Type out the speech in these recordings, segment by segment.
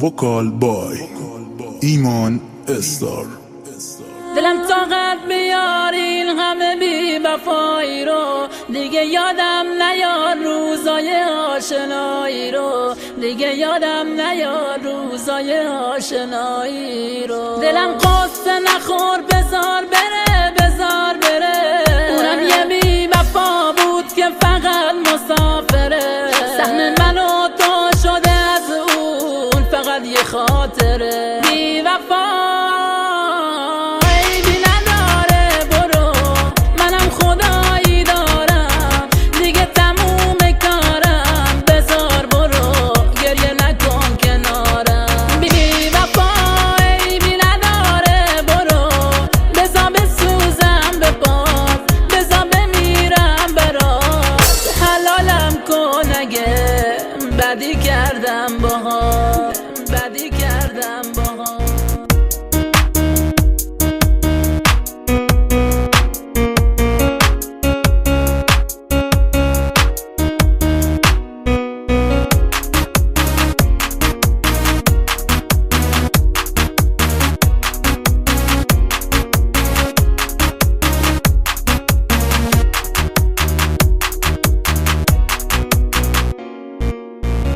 وکال بای ایمان استار. دلم طاقت بیار این همه بی وفایی رو، دیگه یادم نیار روزای آشنایی رو، دیگه یادم نیار روزای آشنایی رو. دلم قصه نخور بزار بره، بزار بره. اونم یه بی وفا بود که فقط مسافره. سهم من و تو شده از اون فقط یه خاطره. بی وفا بدی کردم باها، بدی کردم باها.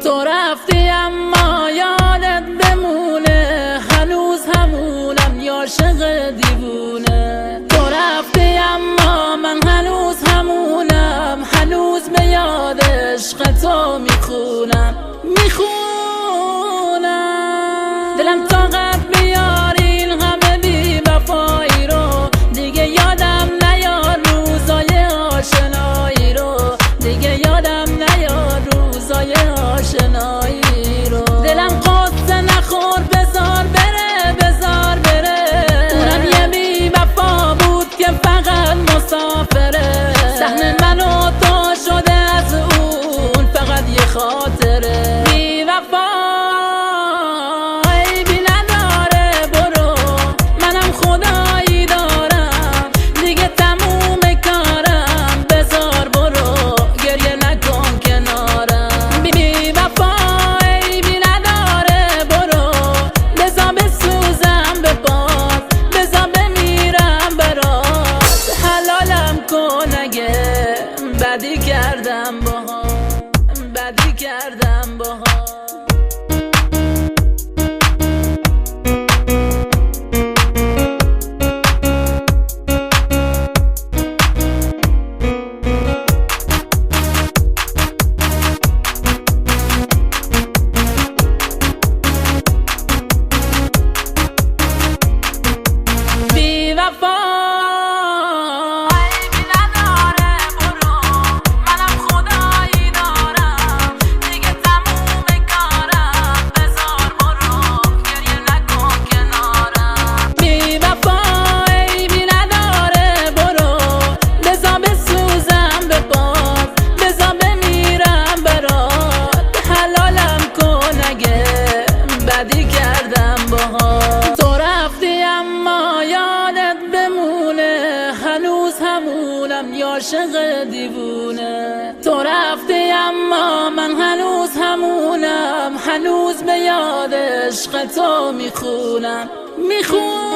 تو رفتی اما یادت بمونه، هنوز همونم یا عاشق دیوونه. تو رفتی اما من هنوز همونم، هنوز به یاد عشق تو میخونم، میخونم. دلم طاقت بیار این همه بی وفایی رو، دیگه یادم نیار روزای آشنایی رو، دیگه یادم نیار روزای آشنایی رو. دلم قصه نخور بزار بره، بزار بره. اونم یه بی وفا بود که فقط مسافره. سهم من و تو شده از اون فقط یه خاطره. بی وفا عیبی نداره، برو منم خدایی دارم، دیگه تموم کارم، بزار برو گریه نکن کنارم. بدی کردم باها، بدی کردم باها. بی وفا بدی کردم باها. تو رفتی اما یادت بمونه، هنوز همونم یا عاشق دیوونه. تو رفتی اما من هنوز همونم، هنوز به یاد عشق تو میخونم، میخونم.